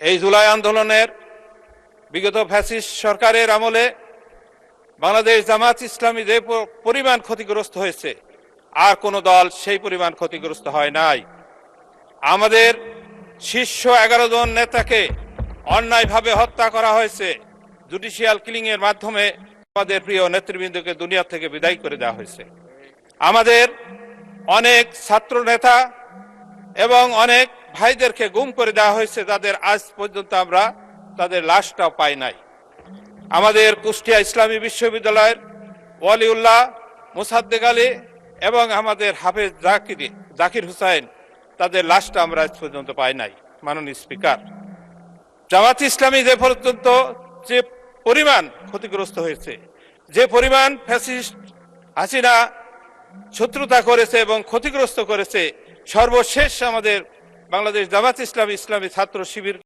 এই জুলাই আন্দোলনের বিগত ফ্যাসিস্ট সরকারের আমলে বাংলাদেশ জামাত ইসলামী যে পরিমাণ ক্ষতিগ্রস্ত হয়েছে, আর কোন দল সেই পরিমাণ ক্ষতিগ্রস্ত হয় নাই। আমাদের শীর্ষ 11 জন নেতাকে অন্যায়ভাবে হত্যা করা হয়েছে। জুডিশিয়াল কিলিং এর মাধ্যমে আমাদের প্রিয় নেতৃবৃন্দকে দুনিয়া থেকে বিদায় করে দেওয়া হয়েছে। আমাদের অনেক ছাত্র নেতা এবং অনেক ভাইদেরকে গুম করে দেওয়া হয়েছে, যাদের আজ পর্যন্ত আমরা তাদের লাশটাও পাই নাই। আমাদের কুষ্টিয়া ইসলামী বিশ্ববিদ্যালয়ের ওয়ালিউল্লাহ, মোসাদ্দেক আলী এবং আমাদের হাফেজ জাকির হুসাইন, তাদের লাশটা আমরা আজ পর্যন্ত পাই নাই। মাননীয় স্পিকার, জামাত ইসলামী যে পর্যন্ত যে পরিমাণ ক্ষতিগ্রস্ত হয়েছে, যে পরিমাণ ফ্যাসিস্ট হাসিনা শত্রুতা করেছে এবং ক্ষতিগ্রস্ত করেছে, সর্বশেষ আমাদের বাংলাদেশ জামাত ইসলামী ছাত্র শিবির